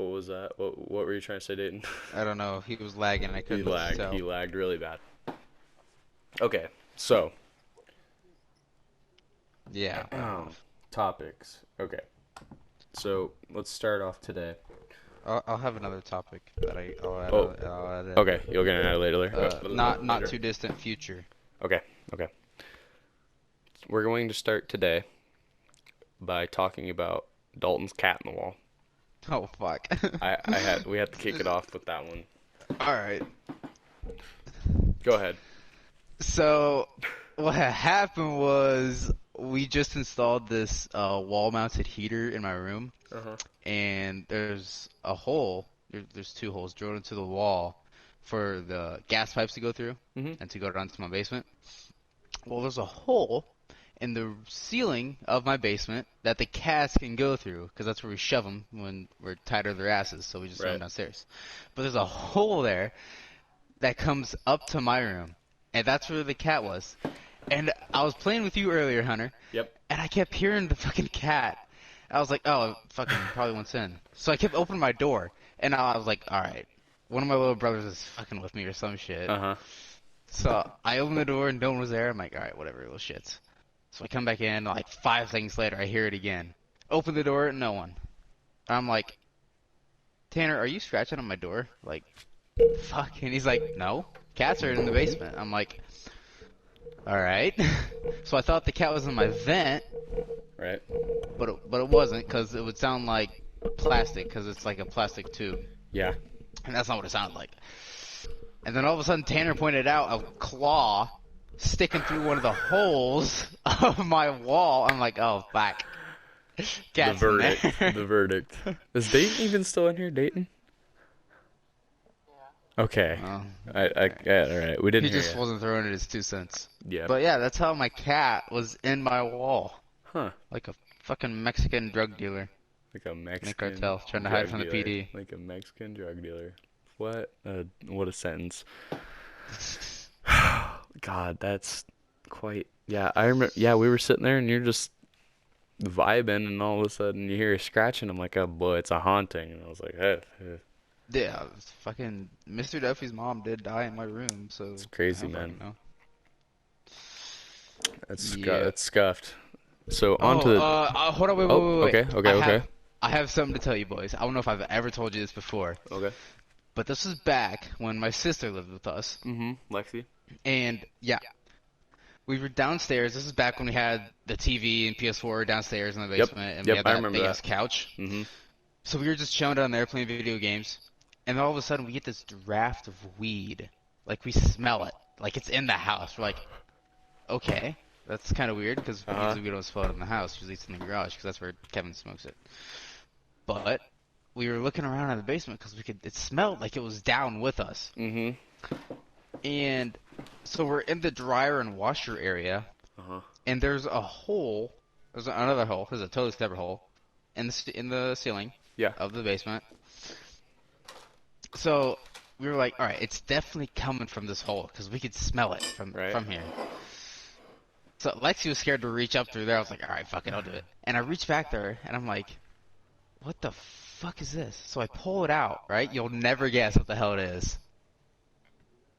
What was that? What were you trying to say, Dayton? I don't know. He was lagging. I He couldn't lagged. tell. He lagged really bad. Okay, so Yeah, fair enough. topics. Okay, so let's start off today. I'll have another topic that Oh, I'll add in. okay. You're gonna add it later. Not Later. too distant future. Okay. Okay. We're going to start today by talking about Dalton's cat in the wall. Oh fuck. We had to kick it off with that one. All right. Go ahead. So what had happened was we just installed this wall-mounted heater in my room, Uh-huh. and there's a hole. There's two holes drilled into the wall for the gas pipes to go through Mhm. and to go down to my basement. Well, there's a hole in the ceiling of my basement that the cats can go through because that's where we shove them when we're tired of their asses. So we just throw them Right. downstairs. But there's a hole there that comes up to my room, and that's where the cat was. And I was playing with you earlier, Hunter, Yep. and I kept hearing the fucking cat. I was like, oh, it fucking probably went in. So I kept opening my door, and I was like, all right, one of my little brothers is fucking with me or some shit. Uh-huh. So I opened the door and no one was there. I'm like, all right, whatever, little shits. So I come back in, like 5 seconds later, I hear it again. Open the door, no one. I'm like, Tanner, are you scratching on my door? Like, fuck. And he's like, no, cats are in the basement. I'm like, all right. So I thought the cat was in my vent, Right. but it wasn't because it would sound like plastic because it's like a plastic tube, Yeah. and that's not what it sounded like. And then all of a sudden, Tanner pointed out a claw sticking through one of the holes of my wall. I'm like, oh, fuck. The Cat's verdict. in there. The verdict. Is Dayton even still in here, Dayton? Okay. Oh, Yeah, all right. We he didn't hear just you. wasn't throwing it his 2 cents. Yeah. But yeah, that's how my cat was in my wall. Huh. Like a fucking Mexican drug dealer. Like a In the Mexican cartel, trying to hide drug from the dealer. PD. Like a Mexican drug dealer. What a sentence. God, that's quite. Yeah, I remember. Yeah, we were sitting there and you're just vibing, and all of a sudden you hear a scratching. I'm like, oh boy, it's a haunting. And I was like, Yeah, it's fucking Mr. Duffy's mom did die in my room, so it's I crazy, don't man. fucking know. Yeah. That's scuffed. So on to Oh, the. hold on, wait, wait, Oh, wait, wait. okay, okay, okay, I have something to tell you, boys. I don't know if I've ever told you this before, okay. but this was back when my sister lived with us, Lexi. and yeah, we were downstairs. This is back when we had the TV and PS4 downstairs in the Yep, basement, and we yep, had I that remember big that. ass couch. Mm-hmm. So we were just chilling down there playing video games, and then all of a sudden we get this draft of weed. Like we smell it, like it's in the house. We're like, okay. That's kind of weird because usually we don't smell it in the house. Usually it's in the garage because that's where Kevin smokes it. But we were looking around in the basement because it smelled like it was down with us. Mm-hmm. And so we're in the dryer and washer area, Uh-huh. and there's a hole. There's another hole. There's a totally separate hole in the ceiling Yeah. of the basement. So we were like, all right, it's definitely coming from this hole because we could smell it from Right. here. So Lexi was scared to reach up through there. I was like, all right, fuck it, I'll do it. And I reach back there, and I'm like, what the fuck is this? So I pull it out, right? You'll never guess what the hell it is.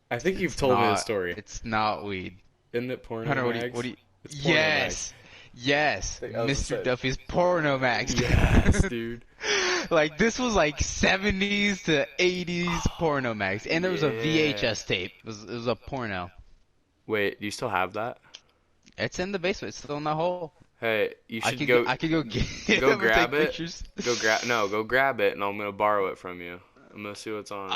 I think you've told me the story. It's not weed. Isn't it porno Hunter, mags? what do you... It's porno Yes! Yes! I was Mr. saying- Duffy's Porno Max. Yes, dude. Like, this was like 70s to 80s Porno Max. And there was a Yeah. VHS tape. It was a porno. Wait, do you still have that? It's in the basement. It's still in the hole. Hey, you I should could go. I could go get Go them and grab take it. pictures. Go grab it, and I'm gonna borrow it from you. I'm gonna see what's on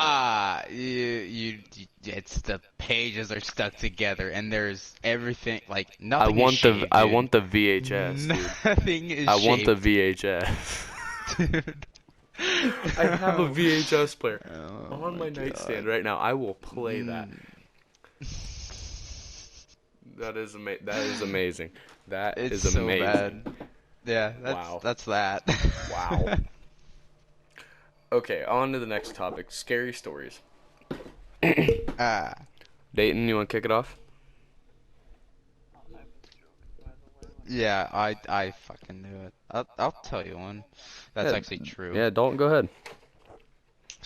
it. It's the pages are stuck together, and there's everything like I nothing want is the shaved, I dude. want the VHS, dude. Nothing is I want the shaved, VHS. dude. I have a VHS player Oh on my God. nightstand right now. I will play that. Mm. That is amazing. That It's is so amazing. bad. Yeah, Wow. that's that. Wow. Okay, on to the next topic. Scary stories. Ah, Dayton, you want to kick it off? yeah, I fucking knew it. I'll tell you one. That's Yeah, actually true. Yeah, Dalton, go ahead.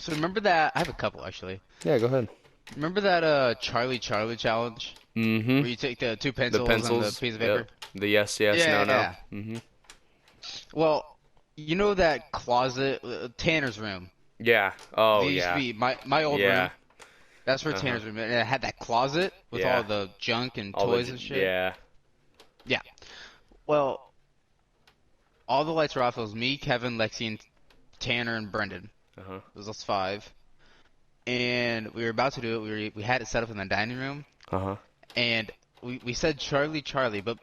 So remember that? I have a couple actually. Yeah, go ahead. Remember that Charlie Charlie challenge Mm-hmm. where you take the two The pencils and the pencils. piece of Yep. paper? The yes, yes, no, Yeah, no. yeah. Mm-hmm. Well, you know that closet, Tanner's room. Yeah. Oh, It used to yeah. be my old Yeah. room. That's where Uh-huh. Tanner's room. And it had that closet with all Yeah. the junk and All the, toys and shit. yeah. Yeah. Well, all the lights were off. It was me, Kevin, Lexi, and Tanner and Brendan. Uh-huh. It was us five, and we were about to do it. We had it set up in the dining room, Uh-huh. and we said Charlie Charlie, but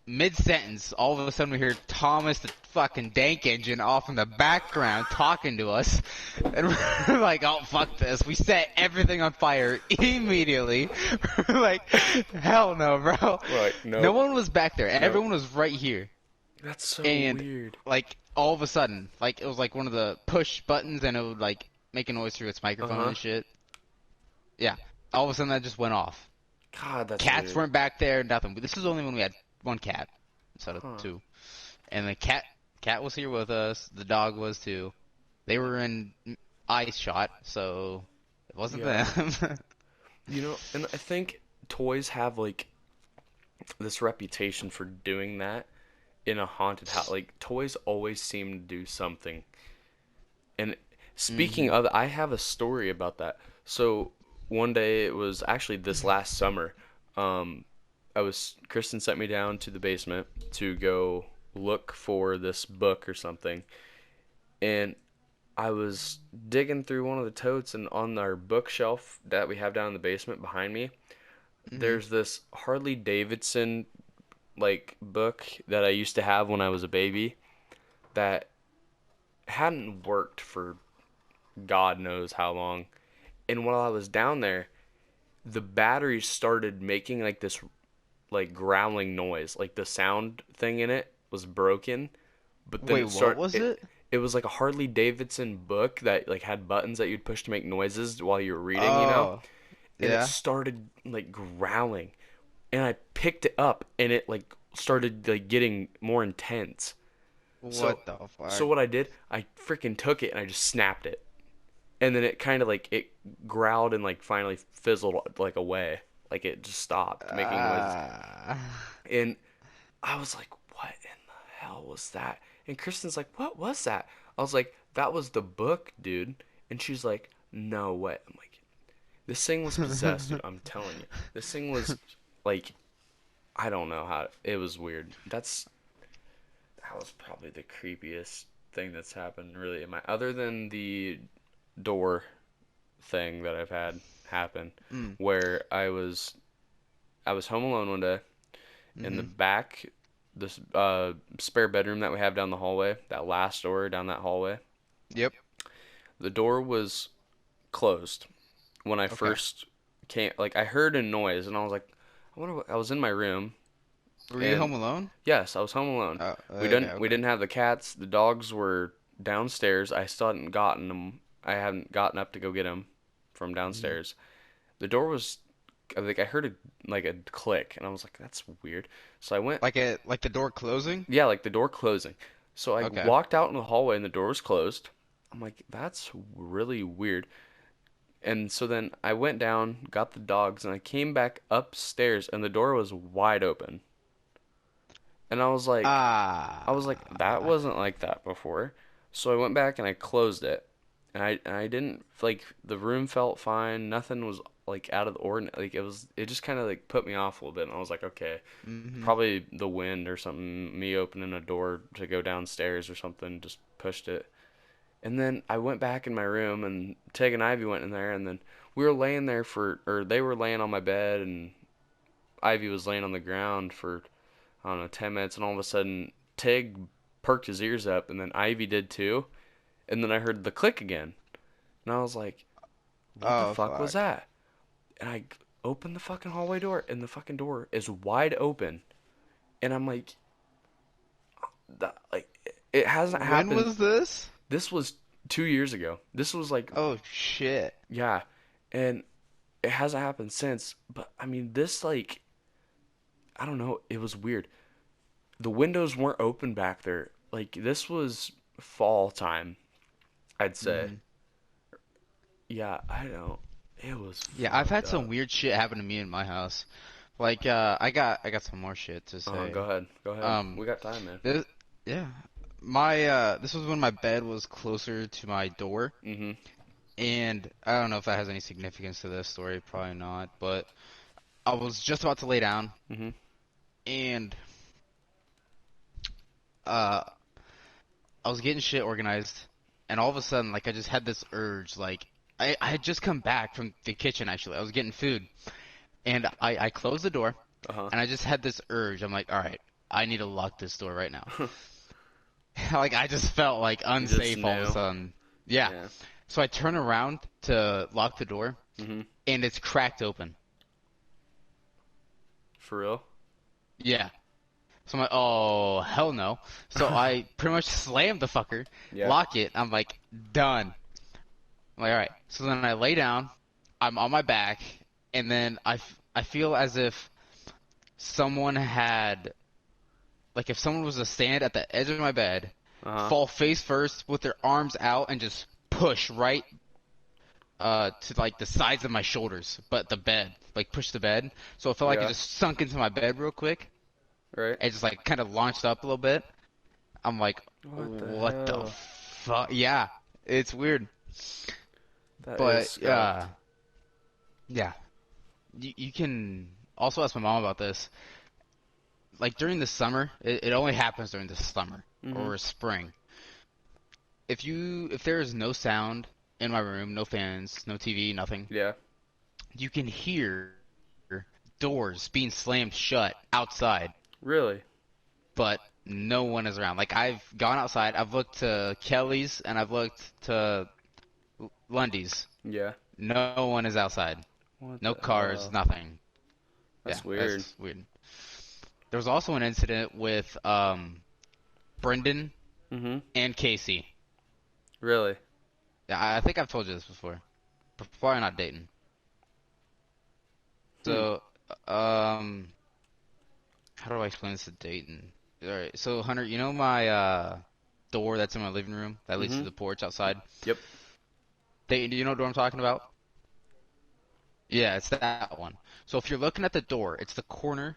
mid sentence, all of a sudden we hear Thomas the fucking dank engine off in the background talking to us, and we're like, oh fuck this. We set everything on fire immediately. We're like, hell no, bro. We're like, No nope. one was back there. Nope. Everyone was right here. That's so And weird. like all of a sudden, like it was like one of the push buttons, and it would like make a noise through its microphone Uh-huh. and shit. Yeah, all of a sudden that just went off. God, that's Cats weird. weren't back there, nothing. But this is only when we had one cat instead of Huh. two. And the cat was here with us. The dog was too. They were in eye shot, so it wasn't Yeah. them. You know, and I think toys have like this reputation for doing that in a haunted house. Like toys always seem to do something. And speaking hmm of, I have a story about that. So one day, it was actually this last summer. Um, Kristen sent me down to the basement to go look for this book or something, and I was digging through one of the totes, and on our bookshelf that we have down in the basement behind me, hmm there's this Harley Davidson like book that I used to have when I was a baby that hadn't worked for God knows how long. And while I was down there, the batteries started making like this like growling noise. Like the sound thing in it was broken, but then Wait, what was it it? it was like a Harley Davidson book that like had buttons that you'd push to make noises while you were reading, you know? Oh, And it yeah. started like growling. And I picked it up and it like started like getting more intense. So What the so fuck? what I did, I freaking took it and I just snapped it. And then it kind of like it growled and like finally fizzled like away. Like it just stopped making noises. Ah. And I was like, "What in the hell was that?" And Kristen's like, "What was that?" I was like, "That was the book, dude." And she's like, "No way." I'm like, "This thing was possessed, dude. I'm telling you. This thing was like I don't know how it was weird." That was probably the creepiest thing that's happened really in my other than the door thing that I've had happen Mm. where I was home alone one day in the hmm back this spare bedroom that we have down the hallway, that last door down that hallway. Yep. The door was closed when I Okay. first came. Like I heard a noise and I was like, I wonder what. I was in my room Were you and home alone? yes, I was home alone. Oh, We okay, didn't we okay. didn't have the cats. The dogs were downstairs. I still hadn't gotten them. I hadn't gotten up to go get them from hmm downstairs. The door was like I heard a click and I was like that's weird. So I went Like the door closing? yeah, like the door closing. So I Okay. walked out in the hallway and the door was closed. I'm like that's really weird. And so then I went down, got the dogs and I came back upstairs and the door was wide open. And I was like that Ah. wasn't like that before. So I went back and I closed it. And I didn't like the room felt fine. Nothing was like out of the ordinary. Like it just kind of like put me off a little bit. And I was like, okay, hmm probably the wind or something. Me opening a door to go downstairs or something just pushed it. And then I went back in my room and Tig and Ivy went in there and then we were laying there or they were laying on my bed and Ivy was laying on the ground for I don't know 10 minutes and all of a sudden Tig perked his ears up and then Ivy did too. And then I heard the click again. And I was like, what the Oh fuck was fuck. that? And I opened the fucking hallway door and the fucking door is wide open. And I'm like, that, like it hasn't When happened. was this? This was 2 years ago. This was like, Oh shit. yeah. And it hasn't happened since. But I mean, this, like, I don't know. It was weird. The windows weren't open back there. Like, this was fall time, I'd say. hmm Yeah, I don't. It was Yeah, I've fucked had some up. weird shit happen to me in my house. Like, I got some more shit to say. Go ahead. Go ahead. Um, We got time, man. this, yeah, this was when my bed was closer to my door, Mm-hmm. and I don't know if that has any significance to this story, probably not, but I was just about to lay down, Mm-hmm. and uh, I was getting shit organized, and all of a sudden, like, I just had this urge, like, I had just come back from the kitchen, actually. I was getting food, and I closed the door, Uh-huh. and I just had this urge. I'm like, all right, I need to lock this door right now. Like, I just felt, like, You just unsafe all of a knew. sudden. Yeah. Yeah. So I turn around to lock the door, Mm-hmm. and it's cracked open. For real? Yeah. So I'm like, oh, hell no. So I pretty much slammed the fucker, Yeah. lock it. I'm like, done. I'm like, all right. So then I lay down. I'm on my back, and then I feel as if someone had, like, if someone was to stand at the edge of my bed, Uh-huh. fall face first with their arms out, and just push right to like the sides of my shoulders, but the bed, like push the bed. So it felt like it Yeah. just sunk into my bed real quick. Right? It just like kind of launched up a little bit. I'm like, What the what the hell? fuck? Yeah, it's weird. That is But scuffed. yeah, you can also ask my mom about this. Like during the summer, it only happens during the summer Mm-hmm. or spring. If there is no sound in my room, no fans, no TV, nothing, Yeah. you can hear doors being slammed shut outside, Really? but no one is around. Like I've gone outside, I've looked to Kelly's and I've looked to Lundy's. Yeah. No one is outside. What No the cars, hell? nothing. Yeah, That's weird. that's weird. There was also an incident with Brendan Mm-hmm. and Casey. Really? Yeah, I think I've told you this before. But probably not Dayton. Hmm. So, how do I explain this to Dayton? All right, so Hunter, you know my door that's in my living room that leads Mm-hmm. to the porch outside? Yep. Dayton, do you know what I'm talking about? Yeah, it's that one. So if you're looking at the door, it's the corner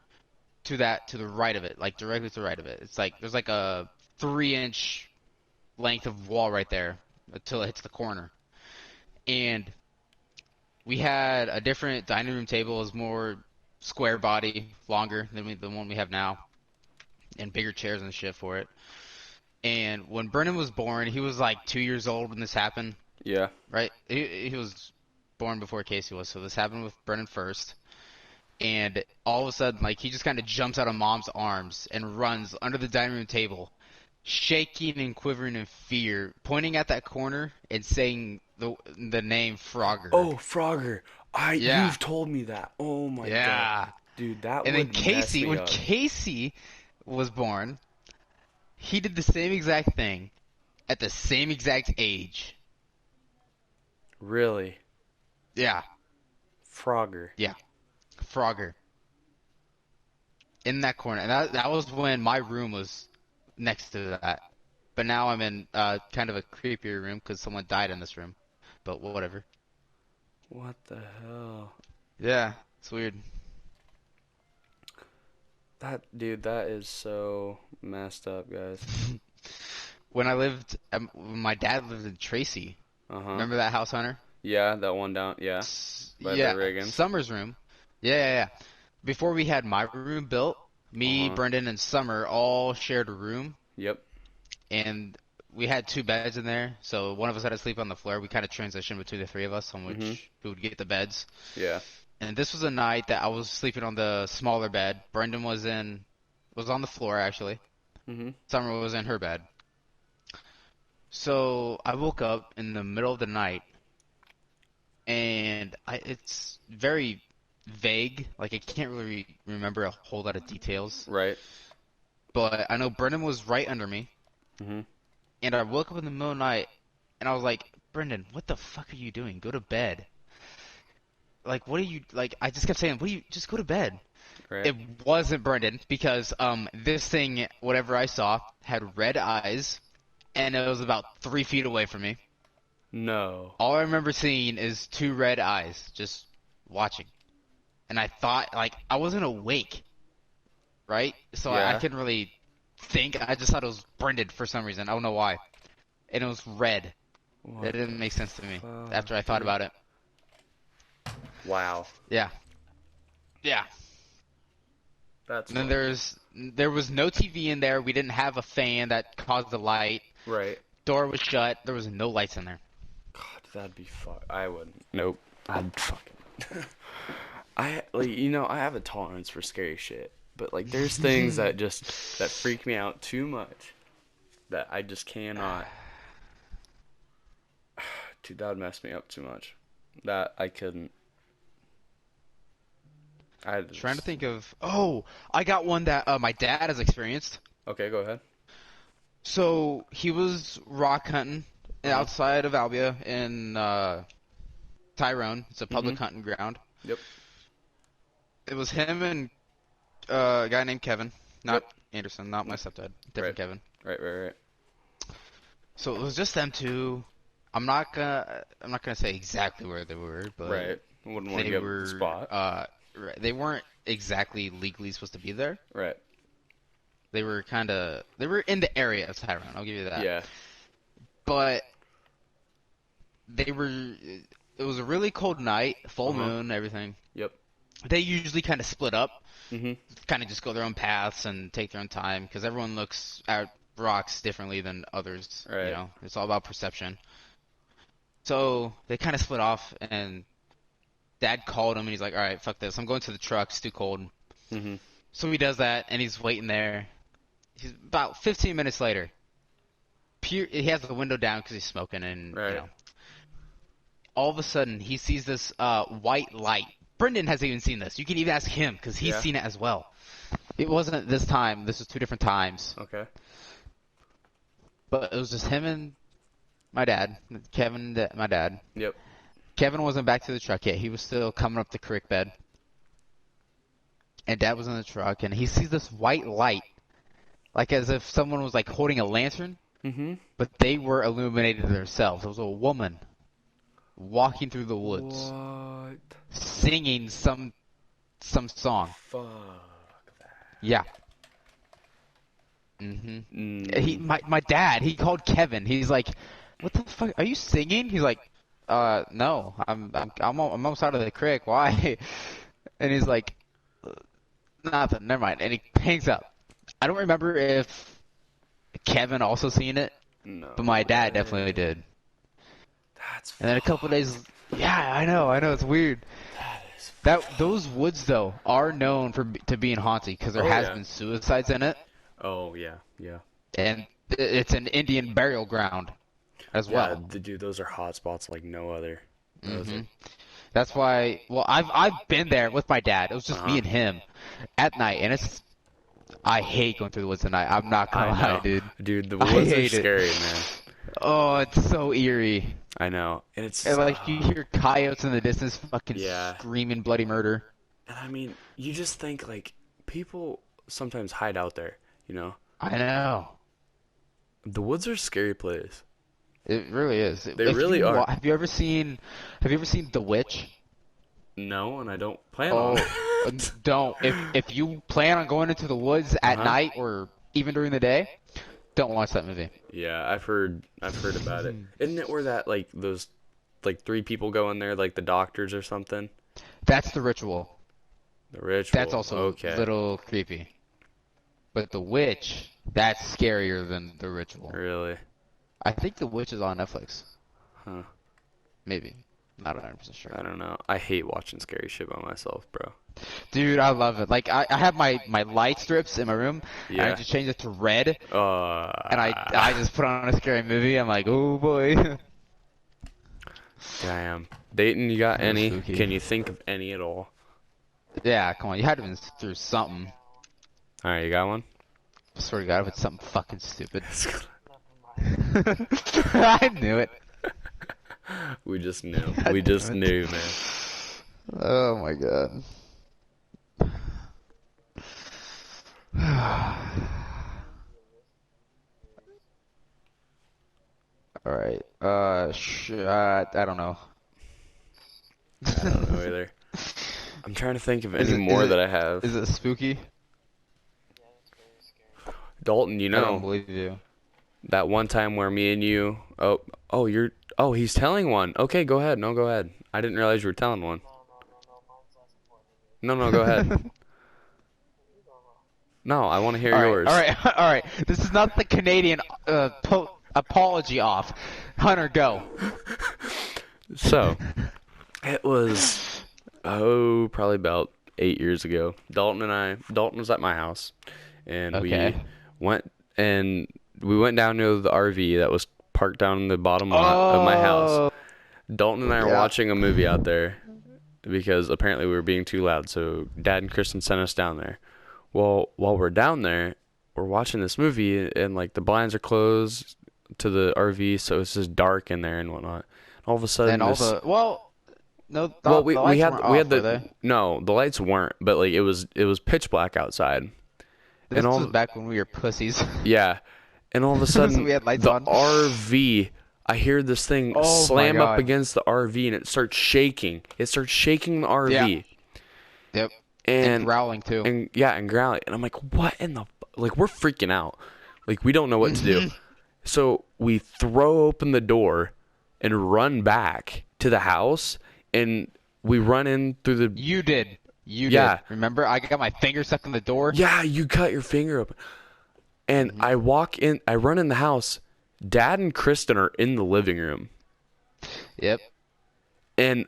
to the right of it, like directly to the right of it. It's like there's like a 3 inch length of wall right there until it hits the corner. And we had a different dining room table, is more square body, longer than the one we have now, and bigger chairs and shit for it. And when Brennan was born, he was like 2 years old when this happened, Yeah. right? He was born before Casey was, so this happened with Brennan first. And all of a sudden, like he just kind of jumps out of mom's arms and runs under the dining room table, shaking and quivering in fear, pointing at that corner and saying the name Frogger. Oh, Frogger. Yeah, You've told me that. Oh my god. yeah. Dude, that And then would mess Casey, me when up. Casey was born, he did the same exact thing at the same exact age. Really? Yeah, Frogger. yeah. Frogger in that corner, and that was when my room was next to that. But now I'm in kind of a creepier room because someone died in this room. But whatever. What the hell? Yeah, it's weird. That is so messed up, guys. When I lived, when my dad lived in Tracy. Uh-huh. Remember that house, Hunter? Yeah, that one down. Yeah. By the Yeah, Reagans. Summer's room. Yeah, yeah, yeah. Before we had my room built, me, Uh-huh. Brendan, and Summer all shared a room, Yep. and we had two beds in there. So one of us had to sleep on the floor. We kind of transitioned between the three of us on Mm-hmm. which who would get the beds. Yeah. And this was a night that I was sleeping on the smaller bed. Brendan was on the floor actually. Mm-hmm. Summer was in her bed. So I woke up in the middle of the night, and it's very vague. Like I can't really remember a whole lot of details. Right. But I know Brendan was right under me, Mm-hmm. and I woke up in the middle of the night, and I was like, Brendan, what the fuck are you doing? Go to bed. Like, what are you like? I just kept saying, what are you? Just go to bed. Right. It wasn't Brendan because this thing, whatever I saw, had red eyes, and it was about 3 feet away from me. No. All I remember seeing is two red eyes just watching. And I thought, like, I wasn't awake, right? So I Yeah. couldn't really think. I just thought it was Brendan for some reason. I don't know why. And it was red. That What didn't the make sense to me fuck, after I thought dude? about it. Wow. Yeah. Yeah. That's And then funny. there was no TV in there. We didn't have a fan that caused the light. Right. Door was shut. There was no lights in there. God, that'd be fuck. I wouldn't. Nope. I'd fucking. I like I have a tolerance for scary shit, but like there's things that just that freak me out too much that I just cannot. Dude, that would mess me up too much. That I couldn't. I Trying to just. think of. Oh, I got one that my dad has experienced. Okay, go ahead. So he was rock hunting Uh huh. outside of Albia in Tyrone. It's a public Mhm. hunting ground. Yep. It was him and a guy named Kevin, not Yep. Anderson, not my stepdad, Right. different Kevin. Right. Right. Right. So it was just them two. I'm not gonna say exactly where they were, but Right. Wouldn't want to they give up the were spot. they weren't exactly legally supposed to be there. Right. They were in the area of Tyrone. I'll give you that. Yeah. But they were. It was a really cold night, Uh full huh. moon, everything. Yep. They usually kind of split up, Mhm. kind of just go their own paths and take their own time because everyone looks at rocks differently than others. You Right. know, it's all about perception. So they kind of split off, and Dad called him, and he's like, "All right, fuck this. I'm going to the truck. It's too cold." Mhm. So he does that, and he's waiting there. He's about 15 minutes later. He has the window down because he's smoking, and Right. all of a sudden he sees this white light. Brendan hasn't even seen this. You can even ask him because he's Yeah. seen it as well. It wasn't this time. This was two different times. Okay. But it was just him and my dad, Kevin, my dad. Yep. Kevin wasn't back to the truck yet. He was still coming up the creek bed. And Dad was in the truck, and he sees this white light, like as if someone was like holding a lantern, Mhm. but they were illuminated themselves. It was a woman walking through the woods, What? singing some song. Fuck. Yeah. Mm. My dad, he called Kevin. He's like, "What the fuck? Are you singing?" He's like, no. I'm almost out of the creek. Why?" And he's like, "Nothing. Never mind." And he hangs up. I don't remember if Kevin also seen it, but No my dad definitely way. did. That's And then a couple days, fucked. yeah, I know, it's weird. That is That those fucked. woods though are known to being haunted because there Oh has yeah. been suicides in it, Oh yeah. Yeah. and it's an Indian burial ground as Yeah, well. dude, those are hot spots like no other. Those are. hmm That's why. Well, I've been there with my dad. It was Uh just me huh. and him at night, and I hate going through the woods at night. I'm not gonna I lie, know, dude. dude. The I woods are hate it. scary, man. Oh, it's so eerie. I know, and And it's like you hear coyotes in the distance, fucking yeah. screaming bloody murder. And I mean, you just think like people sometimes hide out there. You know, I know. the woods are a scary place. It really is. They If really you are. have you ever seen The Witch? No, and I don't plan on Oh, it. don't. If you plan on going into the woods Uh at huh. night or even during the day, don't watch that movie. Yeah, I've heard about it. Isn't it where that like those like three people go in there, like the doctors or something? That's The Ritual. The That's ritual. also a Okay. little creepy. But The Witch, that's scarier than The Ritual. Really? I think The Witch is on Netflix. Huh. Maybe. Not 100% sure. I don't know. I hate watching scary shit by myself, bro. Dude, I love it. Like I have my light strips in my room, and I Yeah. just change it to red, and Uh, I just put on a scary movie. I'm like, oh boy. damn. Dayton, you got Real any? spooky. Can you think of any at all? Yeah, come on. You had to have been through something. All right, you got one? I swear to God, if it's something fucking stupid. I knew it. We just knew. God We just damn it. knew, man. Oh my God. All right. I don't know. I don't know either. I'm trying to think of Is any it is more it that I have. is it spooky? Dalton, you I don't know believe you. that one time where me and you. Oh, he's telling one. Okay, go ahead. No, go ahead. I didn't realize you were telling one. No, no, go ahead. No, I want to hear All right, all yours. right, all right. This is not the Canadian apology off. Hunter, go. So, it was, probably about 8 years ago. Dalton was at my house, and Okay. went, and we went down to the RV that was parked down in the bottom lot of my house. Oh, Dalton and I were yeah. watching a movie out there because apparently we were being too loud, so Dad and Kristen sent us down there. Well, while we're down there, we're watching this movie, and like the blinds are closed to the RV, so it's just dark in there and whatnot. All of a And sudden, all this. the no, Well, the we lights had weren't we had off, were the they? no, the lights weren't, but like it was pitch black outside, and This was all back when we were pussies. yeah, and all of a So sudden we had lights the on. RV. I hear this thing Oh my slam up God. against the RV, and it starts shaking. It starts shaking the Yeah. RV, Yep. And and growling too. and yeah, and growling. And I'm like, what in the like? We're freaking out. Like we don't know what to do. So we throw open the door and run back to the house, and we run in through the You did. You yeah did. Remember, I got my finger stuck in the door. yeah. You cut your finger open, and I walk in. I run in the house. Dad and Kristen are in the living room, Yep. and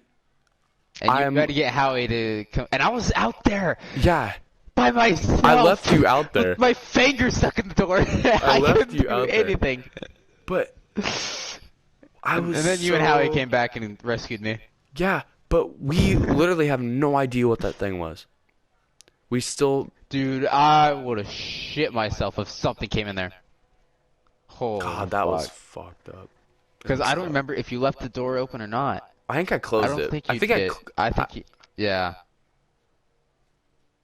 And you I'm had to get Howie to come. And I was out there yeah. by myself. I left you out there. With my finger stuck in the door. I left couldn't you do out there. anything. But I And was then you and Howie came back and rescued me. Yeah, but we literally have no idea what that thing was. We still. Dude, I would have shit myself if something came in there. Holy God, that was fuck. fucked up. Because I don't remember if you left the door open or not. I think I I closed don't it. think I you think did. I think you... Yeah.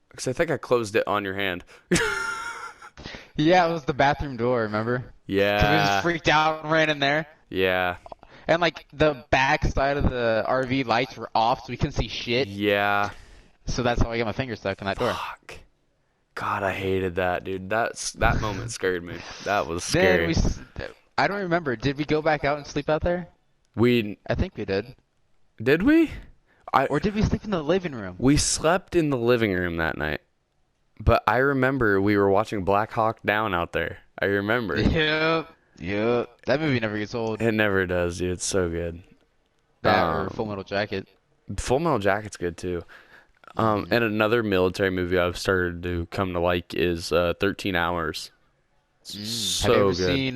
Because I think I closed it on your hand. Yeah, it was the bathroom door, remember? Because we Yeah. just freaked out and ran in there. Yeah. And, like, the back side of the RV lights were off, so we couldn't see shit. Yeah. So that's how I got my finger stuck in that door. Fuck. God, I hated that, dude. That moment scared me. That was Then scary. I don't remember. Did we go back out and sleep out there? We I think we did. did we? Or did we sleep in the living room? We slept in the living room that night. But I remember we were watching Black Hawk Down out there. I remember. Yep. Yep. That movie never gets old. It never does, dude. It's so good. That or Full Metal Jacket. Full Metal Jacket's good too. And another military movie I've started to come to like is 13 Hours. It's Have you so ever good. seen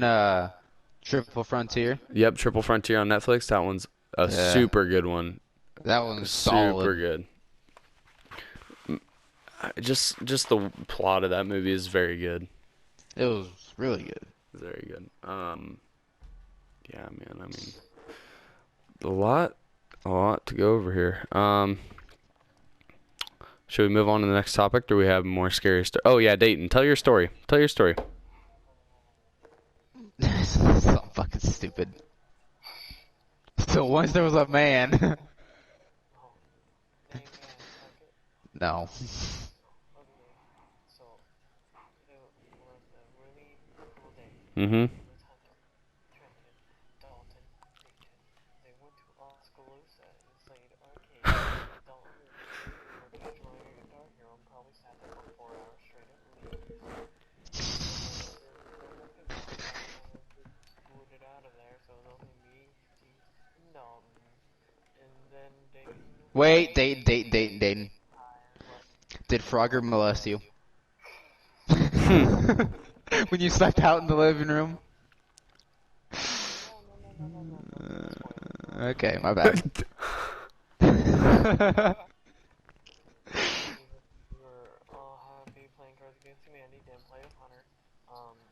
Triple Frontier? Yep, Triple Frontier on Netflix. That one's a Yeah. super good one. That one's Super solid. good. Just the plot of that movie is very good. It was really good. Very good. Yeah, man. I mean, a lot to go over here. Should we move on to the next topic? Do we have more scary stuff? Oh yeah, Dayton. Tell your story. Tell your story. It's so fucking stupid. So once there was a man. No. Mm-hmm. Wait, Dayton. Did Frogger molest you? When you slept out in the living room? Okay, my bad.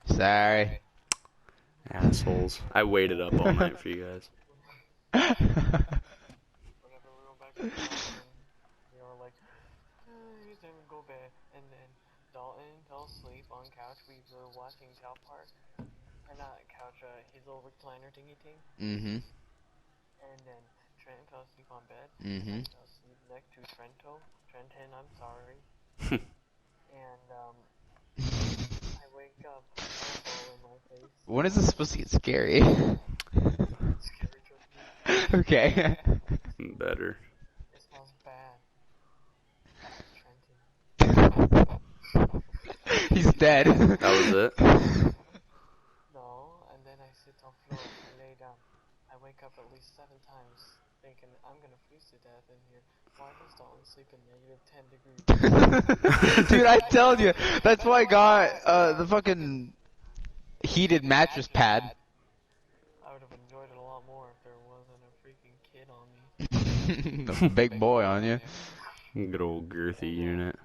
Sorry. Assholes. I waited up all night for you guys. or not couch, his little recliner thingy thing. Mm-hmm. And then Trent fell asleep on bed. Mm-hmm. I fell asleep next to Trenton, I'm sorry. And I wake up, smells all in my face. When is this supposed to get scary? Scary, trust me. Okay. Better. It smells bad. Trenton. He's dead. That was it? No, and then I sit on floor, I lay down. I wake up at least 7 times, thinking I'm gonna freeze to death in here. Why does Dalton sleep in -10 degrees? Dude, I told you. That's why I got the fucking heated mattress pad. I would have enjoyed it a lot more if there wasn't a freaking kid on me. The big boy on you. Good old girthy unit.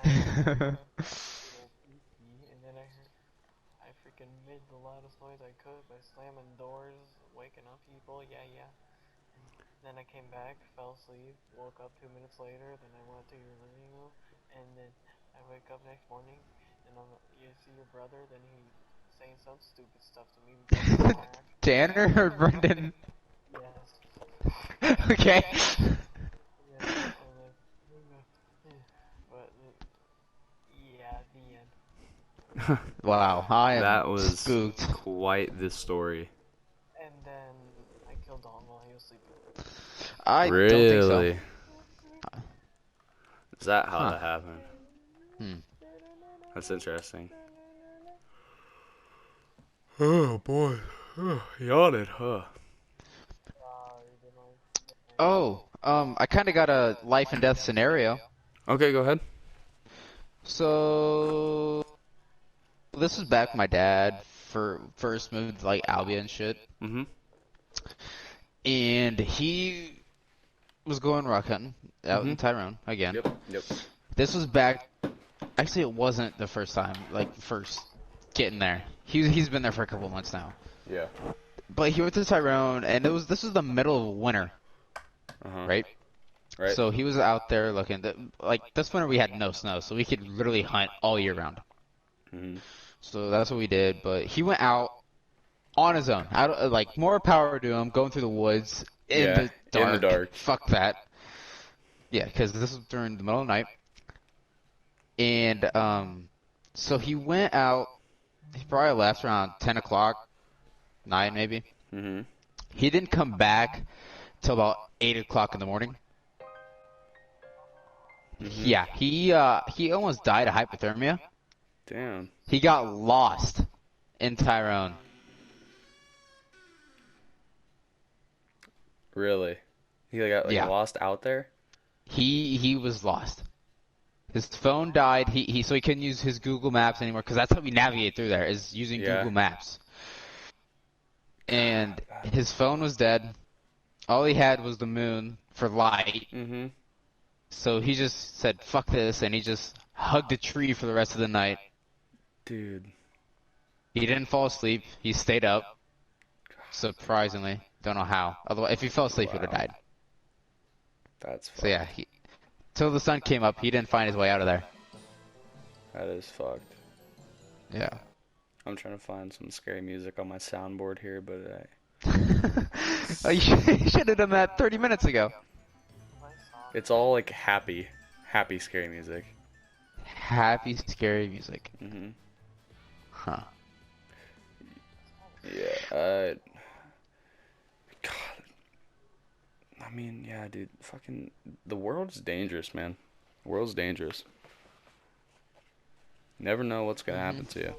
And then I freaking made the loudest noise I could by slamming doors, waking up people, yeah. Then I came back, fell asleep, woke up 2 minutes later, then I went to your living room, and then I wake up next morning, and you see your brother, then he saying some stupid stuff to me because of Tanner or Brendan? Yes. Okay. Yeah, I'm like, but yeah, the end. Wow, I am That was spooked. quite the story. And then I killed Dalton while he was sleeping. I don't Really? think Is that how Huh. that happened? Hmm. That's interesting. Oh boy. Yawning, huh? so. Oh, I kind of got a life and death scenario. Okay, go ahead. So this was back when my dad first moved to like Albia and shit, Mm-hmm. and he was going rock hunting out in Mhm. Tyrone again. Yep. This was back. Actually, it wasn't the first time. Like first getting there. He's been there for a couple months now. Yeah. But he went to Tyrone, and this was the middle of winter, Uh-huh. right? Right. So he was out there looking. Like this winter, we had no snow, so we could literally hunt all year round. Mm-hmm. So that's what we did. But he went out on his own. Like more power to him, going through the woods in Yeah, the dark. in the dark. Fuck that. Yeah, because this was during the middle of the night. And so he went out. He probably left around 10 o'clock, 9 maybe. Mm-hmm. He didn't come back till about 8 o'clock in the morning. Mm-hmm. Yeah, he almost died of hypothermia. Damn. He got lost in Tyrone. Really? He got Yeah. lost out there? He was lost. His phone died. So he couldn't use his Google Maps anymore because that's how we navigate through there is using Yeah. Google Maps. And his phone was dead. All he had was the moon for light. Mm-hmm. So he just said, "Fuck this," and he just hugged a tree for the rest of the night. Dude. He didn't fall asleep. He stayed up. Surprisingly, don't know how. Otherwise, if he fell asleep, he would have Wow. died. That's fucked. So yeah, till the sun came up, he didn't find his way out of there. That is fucked. Yeah. I'm trying to find some scary music on my soundboard here, but Oh, you should have done that 30 minutes ago. it's all like happy scary music. Happy, scary music. Mm-hmm. Huh. Yeah, God. I mean, yeah, dude, fucking, the world's dangerous, man. The world's dangerous. You never know what's gonna happen to you.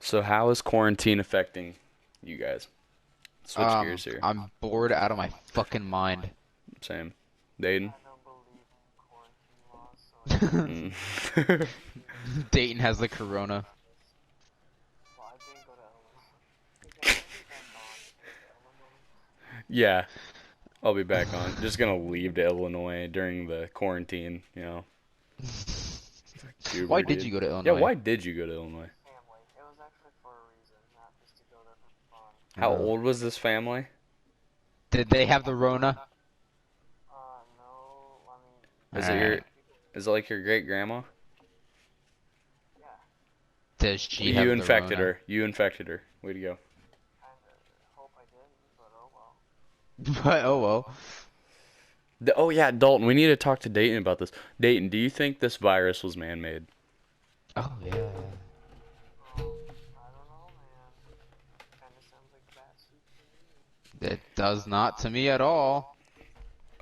So how is quarantine affecting you guys? Switch gears here. I'm bored out of my fucking mind. Same. Dayton? I don't believe in quarantine laws, so I Mm. Dayton has the corona. well, I didn't go to Illinois. Yeah, I'll be back on. Just gonna leave to Illinois during the quarantine, you know. Why Goober, did dude. you go to Illinois? Yeah, why did you go to Illinois? Family. It was actually for a reason, not just to go there for fun. How old was this family? Did they have the Rona? No, I mean, Is it like your great grandma? Does she You have the infected Rona? her. You infected her. Way to go. Kinda hope I didn't, but oh well. But oh well. Oh yeah, Dalton. We need to talk to Dayton about this. Dayton, do you think this virus was man-made? Oh yeah. I don't know, man. Kinda sounds like bat soup to me. It does not to me at all.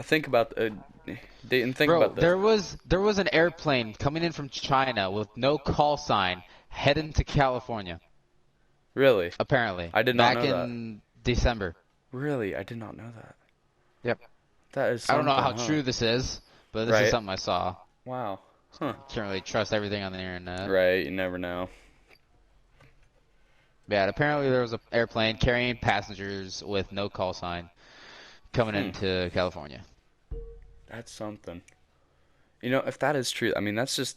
Think about Dayton. Think Bro, about this. there was an airplane coming in from China with no call sign heading to California. Really, Apparently, I did not back know that. in December. Really, I did not know that. Yep. That is I don't something, know how huh? true this is, but this is Right. something I saw. Wow. Huh. Can't really trust everything on the internet. Right. You never know. Yeah, apparently there was an airplane carrying passengers with no call sign coming Hmm. into California. That's something. You know, if that is true, I mean, that's just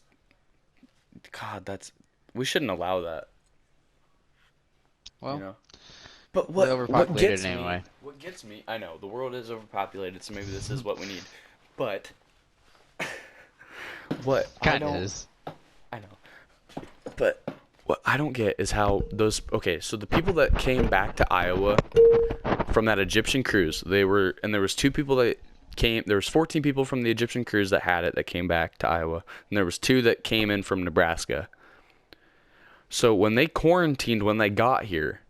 God. We shouldn't allow that. Well, You know. But they what overpopulated gets it anyway. me? What gets me? I know the world is overpopulated, so maybe this is what we need. But what I Kind of don't, is. I know. But what I don't get is how those. Okay, so the people that came back to Iowa from that Egyptian cruise, there was two people that came. There was 14 people from the Egyptian cruise that had it that came back to Iowa, and there was two that came in from Nebraska. So when they quarantined when they got here,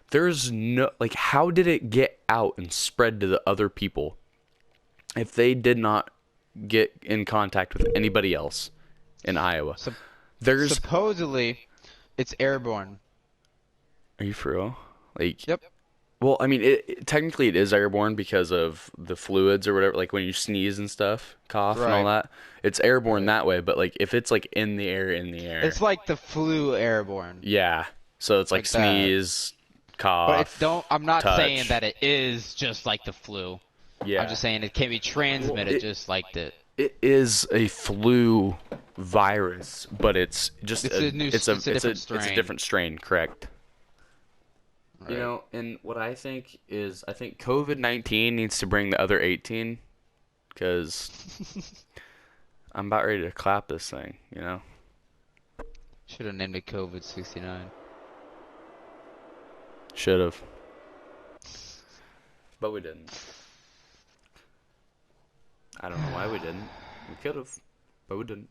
there's no, like, how did it get out and spread to the other people if they did not get in contact with anybody else in Iowa? Sup- There's, Supposedly, it's airborne. are you for real? Like, Yep. well, I mean, technically it is airborne because of the fluids or whatever, like when you sneeze and stuff, cough and all Right. that. It's airborne that way, but like if it's like in the air, It's like the flu airborne. yeah. So it's like Like that. sneeze, But cough, I'm not saying touch. that it is just like the flu. Yeah. I'm just saying it can be transmitted just like the. It is a flu virus, but it's just It's a different it's a strain. different strain, correct? You Right. know, and what I think is I think COVID-19 needs to bring the other 18 cuz I'm about ready to clap this thing, you know. Should have named it COVID-69. Should have. But we didn't. I don't know why we didn't. We could have, but we didn't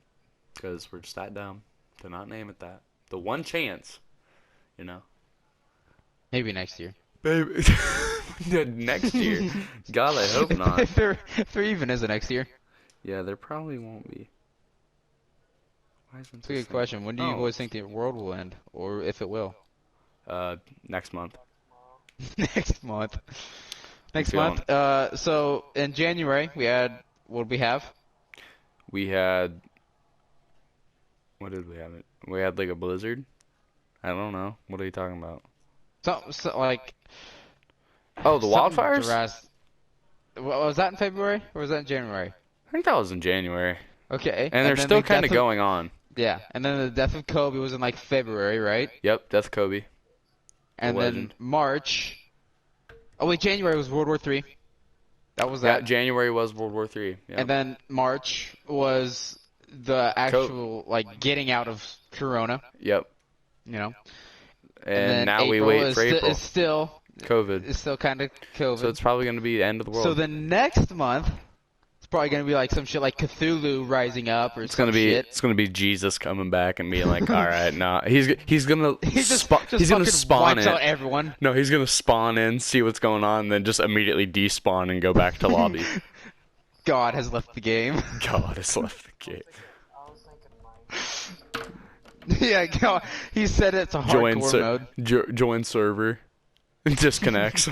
cuz we're just that dumb to not name it that. The one chance, you know. Maybe next year. Baby, next year. God, I hope not. if there even is a next year. Yeah, there probably won't be. Why isn't It's a this good thing- question. When do you Oh, boys think the world will end, or if it will? next month. Next month. Next feeling- month. So in January we had what did we have? We had. What did we have? We had like a blizzard. I don't know. What are you talking about? So like. Oh, the something wildfires? Was that in February or was that in January? I think that was in January, Okay. and they're then still the kind of death going on. Yeah, and then the death of Kobe was in like February, right? Yep, Death Kobe. And then legend. March. Oh wait, January was World War III. That was Yeah, that. January was World War III. Yeah. And then March was the actual like getting out of Corona, Yep. you know. And then now we April wait is for sti- April. Is still COVID. It's still kind of COVID. So it's probably going to be the end of the world. So the next month, it's probably gonna be like some shit like Cthulhu rising up or It's some gonna be shit. it's gonna be Jesus coming back and being like, all right, nah. He's gonna He just he's gonna fucking spawn wipes in. out everyone. No, he's gonna spawn in, see what's going on, and then just immediately despawn and go back to lobby. God has left the game. God has left the gate. I was thinking mine. Yeah, God, he said it's a Join hardcore mode. join server. Disconnects.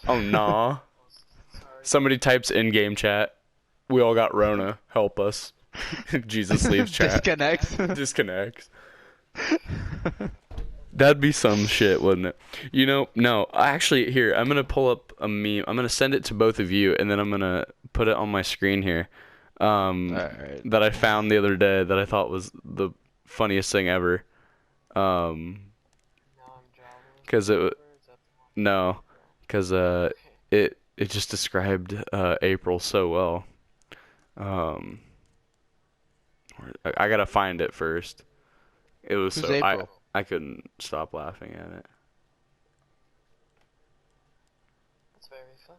Oh nah. Somebody types in game chat. We all got Rona. Help us. Jesus leaves chat. Disconnects. Disconnects. That'd be some shit, wouldn't it? You know, no. Actually, here, I'm gonna pull up a meme. I'm gonna send it to both of you, and then I'm gonna put it on my screen here. Alright. That I found the other day that I thought was the funniest thing ever. Now I'm jobless. 'Cause it Is that the one? no, 'cause it just described April so well. I gotta find it first. It was Who's so April? I couldn't stop laughing at it. That's very funny.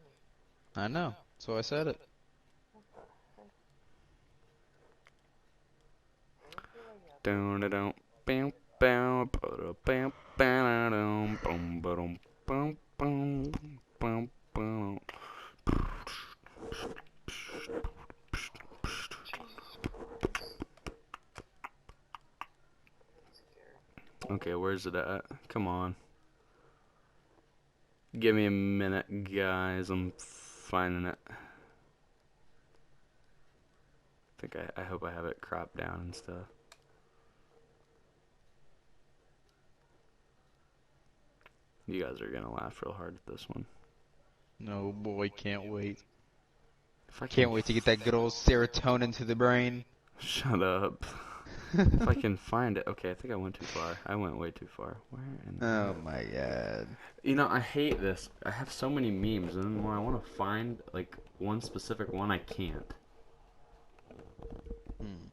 I know. So I said it. I feel like you have to Don't don't bam bam bam bam bam bam bam bam bam bam. Jesus Christ. I'm scared. Okay, where's it at? Come on. Give me a minute, guys. I'm finding it. I hope I have it cropped down and stuff. You guys are gonna laugh real hard at this one. No boy, can't wait. If I Can't wait to get that good old serotonin to the brain. Shut up. If I can find it. Okay, I think I went too far. I went way too far. Where in the Oh my god. You know, I hate this. I have so many memes, and then when I want to find, like, one specific one, I can't. Hmm.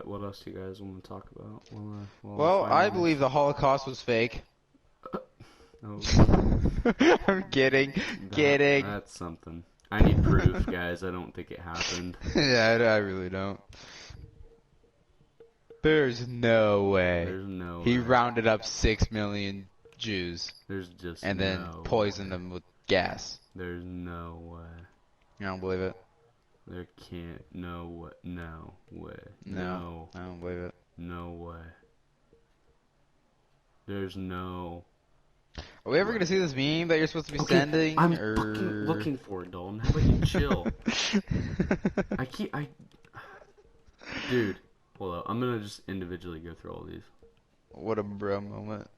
What else do you guys want to talk about? While Well, I I find believe the Holocaust was fake. Oh, I'm kidding. that, Kidding. that's something. I need proof, guys. I don't think it happened. Yeah, I really don't. There's no way. There's no He way. rounded up 6 million Jews There's just and then no poisoned way. them with gas. There's no way. You don't believe it? There can't. No way. No way. No, No. I don't believe it. No way. There's no. Are we ever gonna see this meme that you're supposed to be Okay, sending? I'm or... fucking looking for it, Dalton. How about you chill? Dude, hold up. I'm gonna just individually go through all these. What a bro moment.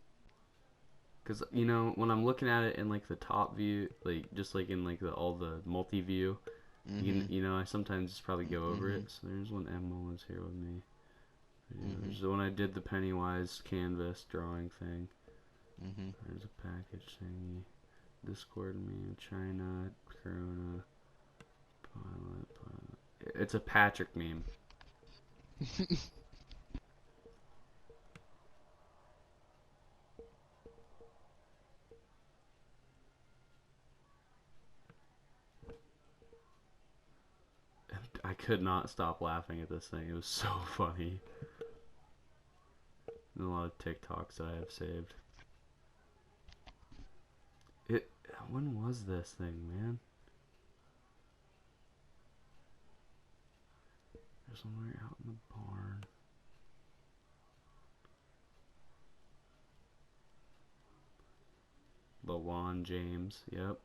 Cause you know when I'm looking at it in like the top view, like just like in like all the multi-view, you know I sometimes just probably go over it. So there's one Emma was here with me. There's the one I did the Pennywise canvas drawing thing. There's a package thingy. Discord meme, China, Corona, pilot. It's a Patrick meme. I could not stop laughing at this thing. It was so funny. And a lot of TikToks that I have saved. When was this thing, man? There's somewhere out in the barn. LeBron James, yep.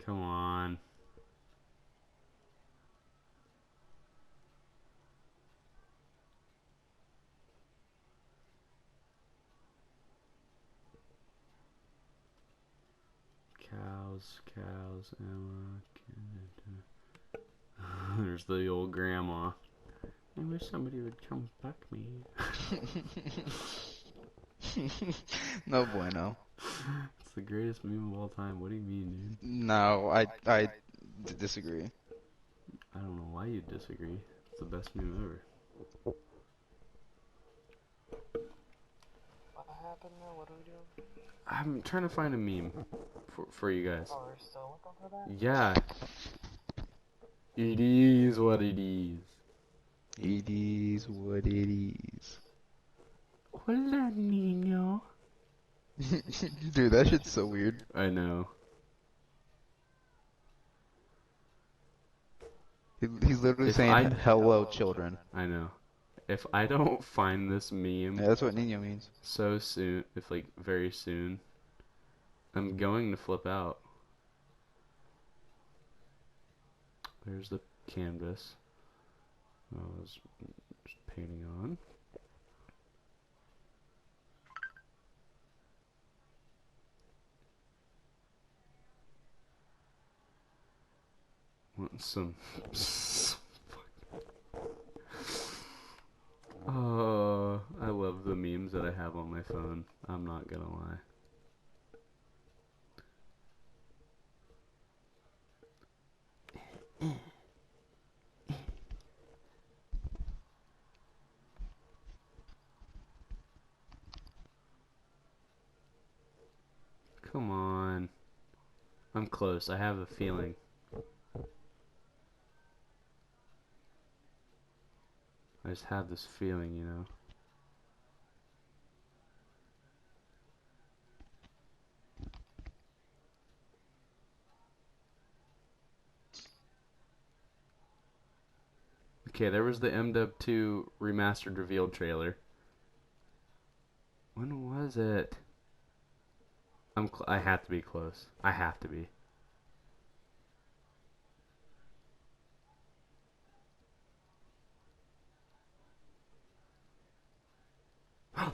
Come on. Cows, Emma. There's the old grandma. I wish somebody would come fuck me. No bueno. It's the greatest meme of all time. What do you mean, dude? No, I disagree. I don't know why you disagree. It's the best meme ever. What happened now? What are we doing? I'm trying to find a meme for you guys. Oh, we're still looking for that? Yeah. It is what it is. It is what it is. Hola, niño. Dude, that shit's so weird. I know. He's literally saying hello, children. I know. If I don't find this meme Yeah, that's what Nino means. so soon, if like very soon, I'm going to flip out. There's the canvas I was just painting on. some. Oh, I love the memes that I have on my phone. I'm not gonna lie. Come on. I'm close. I have a feeling. I just have this feeling, you know. Okay, there was the MW2 remastered revealed trailer. When was it? I have to be close. I have to be.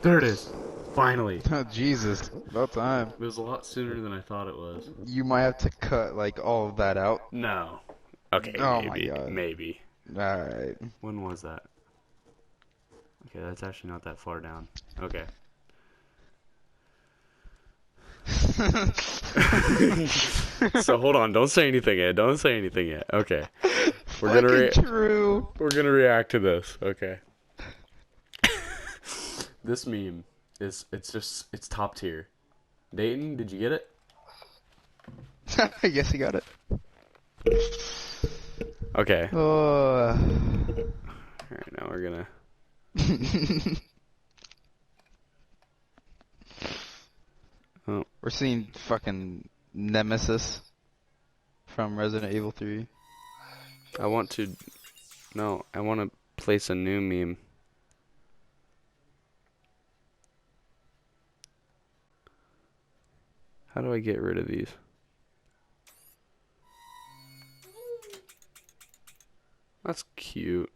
There it is. Finally. Oh, Jesus. About time. It was a lot sooner than I thought it was. You might have to cut, like, all of that out. No. Okay, Oh maybe. my God. Maybe. Alright. When was that? Okay, that's actually not that far down. Okay. So hold on, don't say anything yet. Don't say anything yet. Okay. True. We're gonna react to this. Okay. This meme it's top tier. Dayton, did you get it? I guess you got it. Okay. Oh. Alright, now we're gonna Oh. We're seeing fucking Nemesis from Resident Evil 3. I want to place a new meme. How do I get rid of these? That's cute,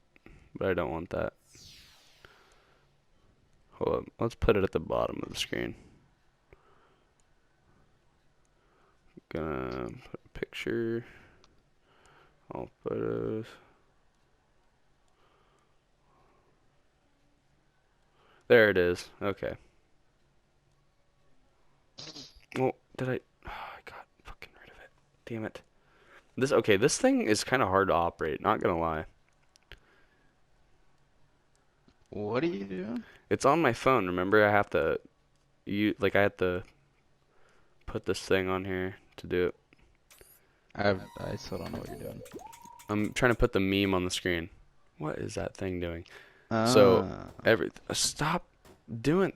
but I don't want that. Hold up, let's put it at the bottom of the screen. Gonna put a picture. All photos. There it is. Okay. Well, did I? Oh, I got fucking rid of it. Damn it. This thing is kind of hard to operate, not gonna lie. What are you doing? It's on my phone, remember? I have to put this thing on here to do it. I still don't know what you're doing. I'm trying to put the meme on the screen. What is that thing doing? So, stop doing...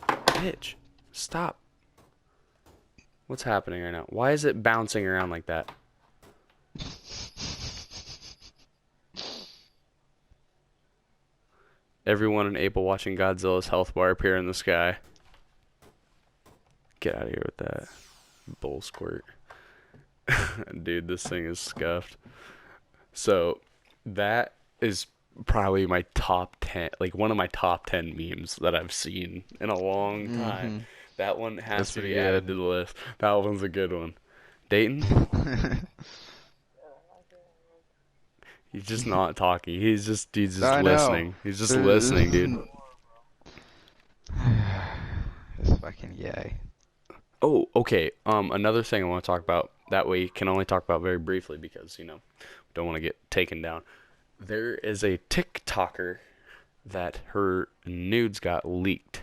Bitch. Stop. What's happening right now? Why is it bouncing around like that? Everyone enable watching Godzilla's health bar appear in the sky. Get out of here with that. Bull squirt. Dude, this thing is scuffed. So, that is probably my top 10, like one of my top 10 memes that I've seen in a long time. That one has to be added to the list. That one's a good one. Dayton? He's just not talking. He's just listening. He's just listening, dude. This fucking yay. Oh, okay. Another thing I want to talk about. That way, you can only talk about very briefly because don't want to get taken down. There is a TikToker that her nudes got leaked,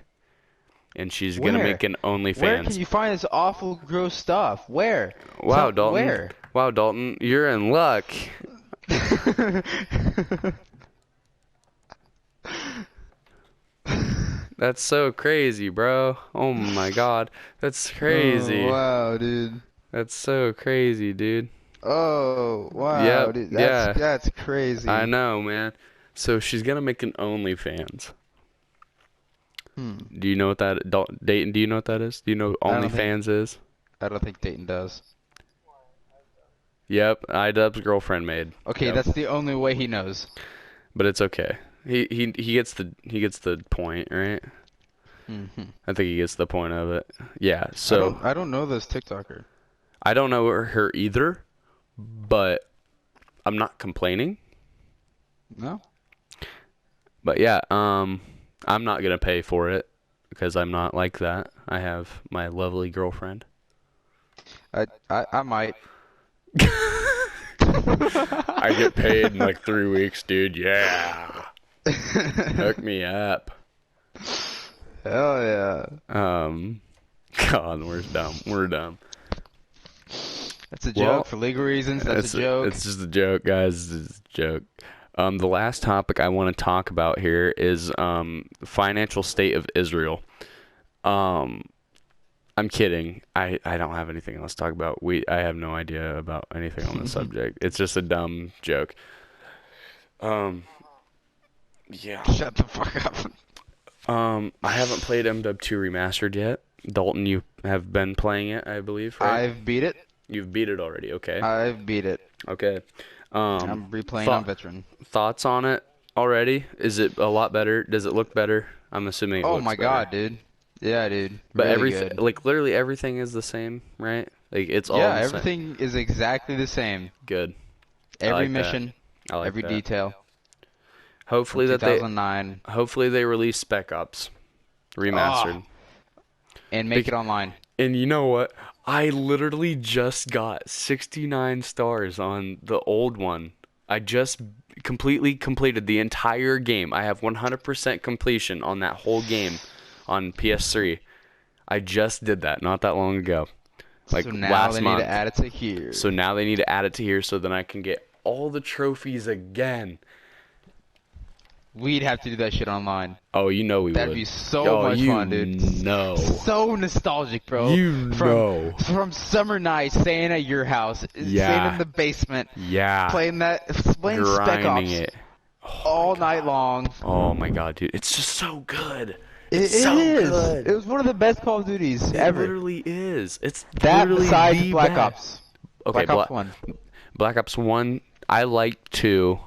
and she's gonna make an OnlyFans. Where can you find this awful, gross stuff? Where? Wow, Dalton. Where? Wow, Dalton, you're in luck. That's so crazy, bro. Oh my God, that's crazy. Oh, wow, dude. That's so crazy, dude. Oh, wow, yep, dude. That's crazy. I know, man. So she's gonna make an OnlyFans. Do you know what Dayton, do you know what that is? Do you know what OnlyFans is? I don't think Dayton does. Yep, iDubbbz's girlfriend made. Okay, yep. That's the only way he knows. But it's okay. He gets the point, right? I think he gets the point of it. Yeah. So I don't know this TikToker. I don't know her either, but I'm not complaining. No. But yeah, I'm not gonna pay for it because I'm not like that. I have my lovely girlfriend. I might. I get paid in like 3 weeks, dude. Yeah, hook me up. Hell yeah. God, we're dumb. We're dumb. That's a Well, joke for legal reasons. That's a joke. It's just a joke, guys. It's a joke. The last topic I want to talk about here is the financial state of Israel. I'm kidding. I don't have anything else to talk about. I have no idea about anything on the subject. It's just a dumb joke. Yeah. Shut the fuck up. I haven't played MW2 Remastered yet. Dalton, you have been playing it, I believe, right? I've beat it. You've beat it already. Okay. I've beat it. Okay. I'm replaying on veteran. Thoughts on it already? Is it a lot better? Does it look better? I'm assuming it Oh looks my better. god, dude. Yeah, dude. But really everything, good. like literally everything is the same, right? Like it's all Yeah, the same. everything is exactly the same. Good. Every like that. mission, I like every that. detail. Hopefully From that they 2009. hopefully they release Spec Ops Remastered. And make it online. And you know what? I literally just got 69 stars on the old one. I just completely completed the entire game. I have 100% completion on that whole game on PS3. I just did that not that long ago. Like So now last they month. need to add it to here. So now they need to add it to here so then I can get all the trophies again. We'd have to do that shit online. Oh, you know we That'd would. be so much fun, dude. No. So nostalgic, bro. You know. From summer nights, staying at your house, Yeah. staying in the basement, Yeah. playing Spec Grinding Ops it. all night long. Oh my god, dude. It's just so good. It It's so is. good. It was one of the best Call of Duties It ever. literally is. It's That literally besides the Black best. Ops. Okay, Black Ops 1. Black Ops 1, I like 2.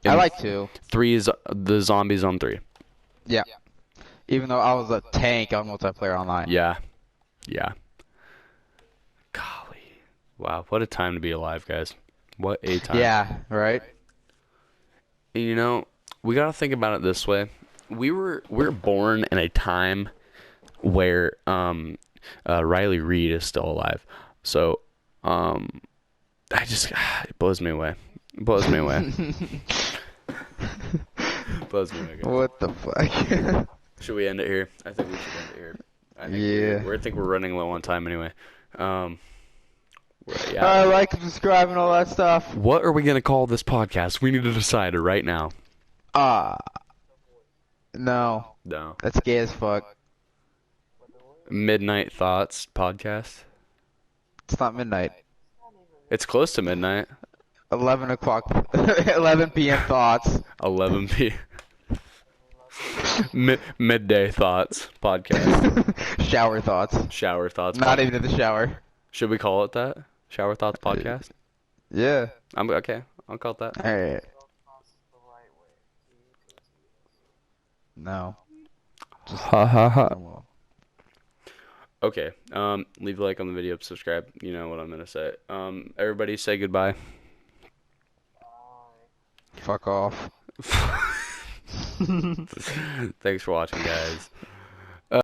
I like 2. 3 is the zombies on 3. Yeah. Even though I was a tank on multiplayer online. Yeah. Yeah. Golly. Wow, what a time to be alive, guys. What a time. Yeah, right? You know, we got to think about it this way. We're born in a time where Riley Reid is still alive. So, it blows me away. It blows me away. Blows me away. Guys. What the fuck? Should we end it here? I think we should end it here. I think we're running low on time anyway. Yeah. Like, subscribe, and all that stuff. What are we gonna call this podcast? We need to decide it right now. No. No. That's gay as fuck. Midnight Thoughts podcast. It's not midnight. It's close to midnight. 11 o'clock. 11 p.m. thoughts. 11 p. Midday Thoughts podcast. Shower thoughts. Shower Thoughts. Not podcast. even in the shower. Should we call it that? Shower Thoughts podcast. Yeah. I'm okay. I'll call it that. Alright. No. Ha ha ha. Well. Okay. Leave a like on the video, subscribe. You know what I'm gonna say. Everybody say goodbye. Fuck off. Thanks for watching, guys.